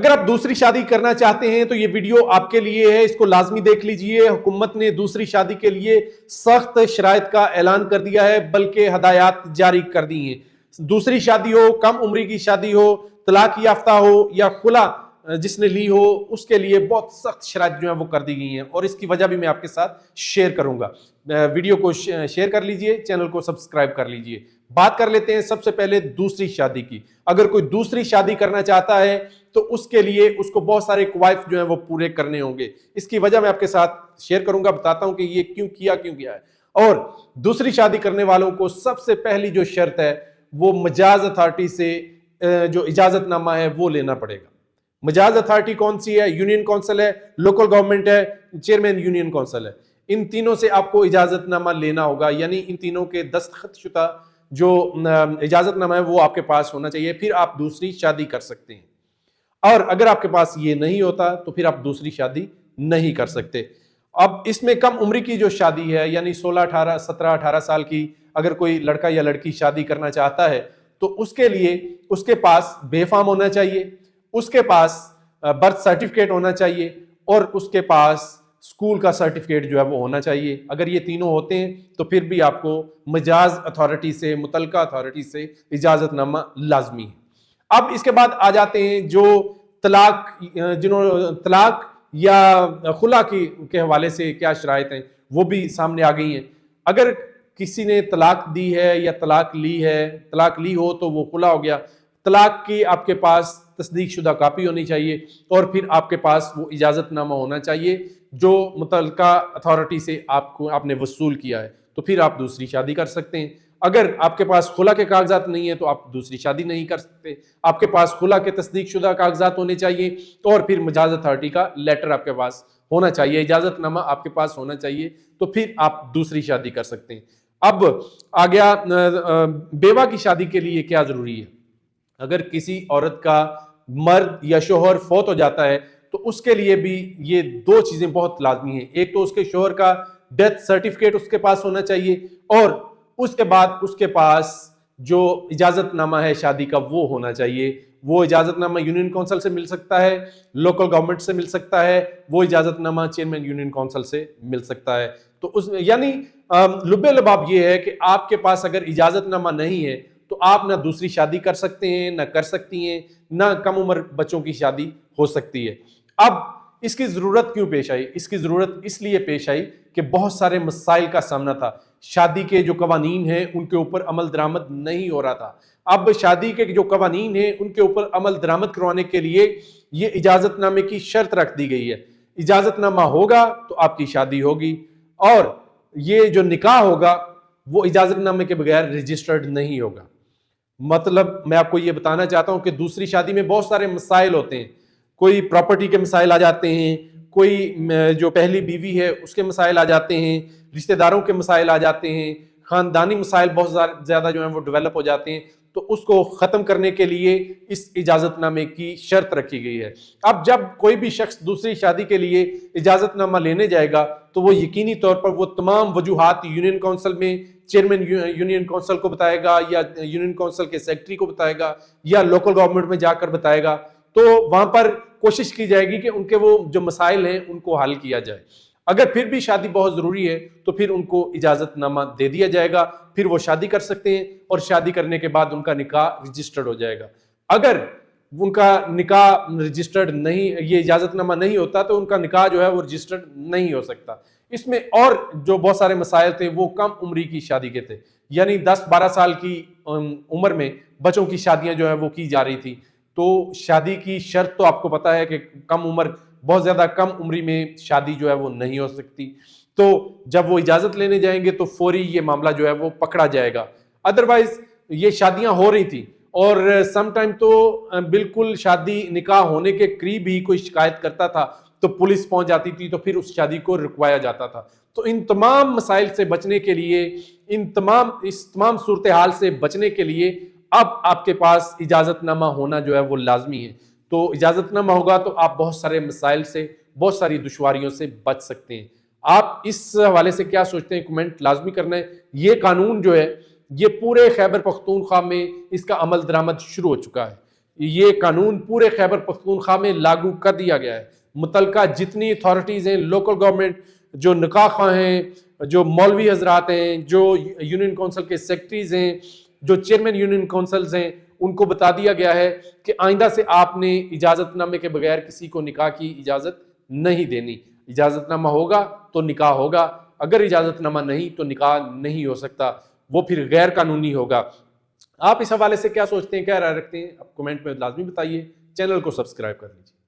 اگر آپ دوسری شادی کرنا چاہتے ہیں تو یہ ویڈیو آپ کے لیے ہے، اس کو لازمی دیکھ لیجئے۔ حکومت نے دوسری شادی کے لیے سخت شرائط کا اعلان کر دیا ہے، بلکہ ہدایات جاری کر دی ہیں۔ دوسری شادی ہو، کم عمری کی شادی ہو، طلاق یافتہ ہو یا خلا جس نے لی ہو، اس کے لیے بہت سخت شرائط جو ہیں وہ کر دی گئی ہیں، اور اس کی وجہ بھی میں آپ کے ساتھ شیئر کروں گا۔ ویڈیو کو شیئر کر لیجئے، چینل کو سبسکرائب کر لیجئے۔ بات کر لیتے ہیں سب سے پہلے دوسری شادی کی۔ اگر کوئی دوسری شادی کرنا چاہتا ہے تو اس کے لیے اس کو بہت سارے قوائف جو ہیں وہ پورے کرنے ہوں گے۔ اس کی وجہ میں آپ کے ساتھ شیئر کروں گا، بتاتا ہوں کہ یہ کیوں کیا ہے۔ اور دوسری شادی کرنے والوں کو سب سے پہلی جو شرط ہے وہ مجاز اتھارٹی سے جو اجازت نامہ ہے وہ لینا پڑے گا۔ مجاز اتھارٹی کون سی ہے؟ یونین کونسل ہے، لوکل گورنمنٹ ہے، چیئرمین یونین کونسل ہے۔ ان تینوں سے آپ کو اجازت نامہ لینا ہوگا، یعنی ان تینوں کے دستخط شدہ جو اجازت نامہ ہے وہ آپ کے پاس ہونا چاہیے، پھر آپ دوسری شادی کر سکتے ہیں۔ اور اگر آپ کے پاس یہ نہیں ہوتا تو پھر آپ دوسری شادی نہیں کر سکتے۔ اب اس میں کم عمری کی جو شادی ہے، یعنی 17 18 سال کی اگر کوئی لڑکا یا لڑکی شادی کرنا چاہتا ہے تو اس کے لیے اس کے پاس بے فام ہونا چاہیے، اس کے پاس برتھ سرٹیفکیٹ ہونا چاہیے، اور اس کے پاس اسکول کا سرٹیفکیٹ جو ہے وہ ہونا چاہیے۔ اگر یہ تینوں ہوتے ہیں تو پھر بھی آپ کو مجاز اتھارٹی سے، متعلقہ اتھارٹی سے اجازت نامہ لازمی ہے۔ اب اس کے بعد آ جاتے ہیں جو طلاق یا خلا کے حوالے سے کیا شرائط ہیں وہ بھی سامنے آ گئی ہیں۔ اگر کسی نے طلاق دی ہے یا طلاق لی ہو تو وہ خلا ہو گیا۔ طلاق کی آپ کے پاس تصدیق شدہ کاپی ہونی چاہیے، اور پھر آپ کے پاس وہ اجازت نامہ ہونا چاہیے جو متعلقہ اتھارٹی سے آپ نے وصول کیا ہے، تو پھر آپ دوسری شادی کر سکتے ہیں۔ اگر آپ کے پاس خلا کے کاغذات نہیں ہیں تو آپ دوسری شادی نہیں کر سکتے۔ آپ کے پاس خلا کے تصدیق شدہ کاغذات ہونے چاہیے، اور پھر مجاز اتھارٹی کا لیٹر آپ کے پاس ہونا چاہیے، اجازت نامہ آپ کے پاس ہونا چاہیے، تو پھر آپ دوسری شادی کر سکتے ہیں۔ اب آ گیا بیوہ کی شادی کے لیے کیا ضروری ہے۔ اگر کسی عورت کا مرد یا شوہر فوت ہو جاتا ہے تو اس کے لیے بھی یہ دو چیزیں بہت لازمی ہیں۔ ایک تو اس کے شوہر کا ڈیتھ سرٹیفکیٹ اس کے پاس ہونا چاہیے، اور اس کے بعد اس کے پاس جو اجازت نامہ ہے شادی کا وہ ہونا چاہیے۔ وہ اجازت نامہ یونین کونسل سے مل سکتا ہے، لوکل گورنمنٹ سے مل سکتا ہے، وہ اجازت نامہ چیئرمین یونین کونسل سے مل سکتا ہے۔ تو یعنی لب لباب یہ ہے کہ آپ کے پاس اگر اجازت نامہ نہیں ہے تو آپ نہ دوسری شادی کر سکتے ہیں، نہ کر سکتی ہیں، نہ کم عمر بچوں کی شادی ہو سکتی ہے۔ اب اس کی ضرورت کیوں پیش آئی؟ اس کی ضرورت اس لیے پیش آئی کہ بہت سارے مسائل کا سامنا تھا۔ شادی کے جو قوانین ہیں ان کے اوپر عمل درآمد نہیں ہو رہا تھا۔ اب شادی کے جو قوانین ہیں ان کے اوپر عمل درآمد کروانے کے لیے یہ اجازت نامے کی شرط رکھ دی گئی ہے۔ اجازت نامہ ہوگا تو آپ کی شادی ہوگی، اور یہ جو نکاح ہوگا وہ اجازت نامے کے بغیر رجسٹرڈ نہیں ہوگا۔ مطلب میں آپ کو یہ بتانا چاہتا ہوں کہ دوسری شادی میں بہت سارے مسائل ہوتے ہیں۔ کوئی پراپرٹی کے مسائل آ جاتے ہیں، کوئی جو پہلی بیوی ہے اس کے مسائل آ جاتے ہیں، رشتہ داروں کے مسائل آ جاتے ہیں، خاندانی مسائل بہت زیادہ جو ہیں وہ ڈیولپ ہو جاتے ہیں۔ تو اس کو ختم کرنے کے لیے اس اجازت نامے کی شرط رکھی گئی ہے۔ اب جب کوئی بھی شخص دوسری شادی کے لیے اجازت نامہ لینے جائے گا تو وہ یقینی طور پر وہ تمام وجوہات یونین کونسل میں چیئرمین یونین کونسل کو بتائے گا، یا یونین کونسل کے سیکرٹری کو بتائے گا، یا لوکل گورنمنٹ میں جا کر بتائے گا۔ تو وہاں پر کوشش کی جائے گی کہ ان کے وہ جو مسائل ہیں ان کو حل کیا جائے۔ اگر پھر بھی شادی بہت ضروری ہے تو پھر ان کو اجازت نامہ دے دیا جائے گا، پھر وہ شادی کر سکتے ہیں، اور شادی کرنے کے بعد ان کا نکاح رجسٹرڈ ہو جائے گا۔ اگر ان کا نکاح رجسٹرڈ نہیں، یہ اجازت نامہ نہیں ہوتا تو ان کا نکاح جو ہے وہ رجسٹرڈ نہیں ہو سکتا۔ اس میں اور جو بہت سارے مسائل تھے وہ کم عمری کی شادی کے تھے، یعنی 10-12 سال کی عمر میں بچوں کی شادیاں جو ہیں وہ کی جا رہی تھی۔ تو شادی کی شرط تو آپ کو پتا ہے کہ کم عمر، بہت زیادہ کم عمری میں شادی جو ہے وہ نہیں ہو سکتی۔ تو جب وہ اجازت لینے جائیں گے تو فوری یہ معاملہ جو ہے وہ پکڑا جائے گا۔ ادروائز یہ شادیاں ہو رہی تھیں، اور سم ٹائم تو بالکل شادی نکاح ہونے کے قریب ہی کوئی شکایت کرتا تھا تو پولیس پہنچ جاتی تھی، تو پھر اس شادی کو رکوایا جاتا تھا۔ تو ان تمام مسائل سے بچنے کے لیے، اس تمام صورتحال سے بچنے کے لیے اب آپ کے پاس اجازت نامہ ہونا جو ہے وہ لازمی ہے۔ تو اجازت نامہ ہوگا تو آپ بہت سارے مسائل سے، بہت ساری دشواریوں سے بچ سکتے ہیں۔ آپ اس حوالے سے کیا سوچتے ہیں؟ کمنٹ لازمی کرنا ہے۔ یہ قانون جو ہے یہ پورے خیبر پختونخوا میں اس کا عمل درآمد شروع ہو چکا ہے۔ یہ قانون پورے خیبر پختونخوا میں لاگو کر دیا گیا ہے. متعلقہ جتنی اتھارٹیز ہیں، لوکل گورنمنٹ، جو نکاح خواہ ہیں، جو مولوی حضرات ہیں، جو یونین کونسل کے سیکرٹریز ہیں، جو چیئرمین یونین کونسلز ہیں، ان کو بتا دیا گیا ہے کہ آئندہ سے آپ نے اجازت نامے کے بغیر کسی کو نکاح کی اجازت نہیں دینی. اجازت نامہ ہوگا تو نکاح ہوگا، اگر اجازت نامہ نہیں تو نکاح نہیں ہو سکتا، وہ پھر غیر قانونی ہوگا. آپ اس حوالے سے کیا سوچتے ہیں، کیا رائے رکھتے ہیں؟ آپ کمنٹ میں لازمی بتائیے. چینل کو سبسکرائب کر لیجیے.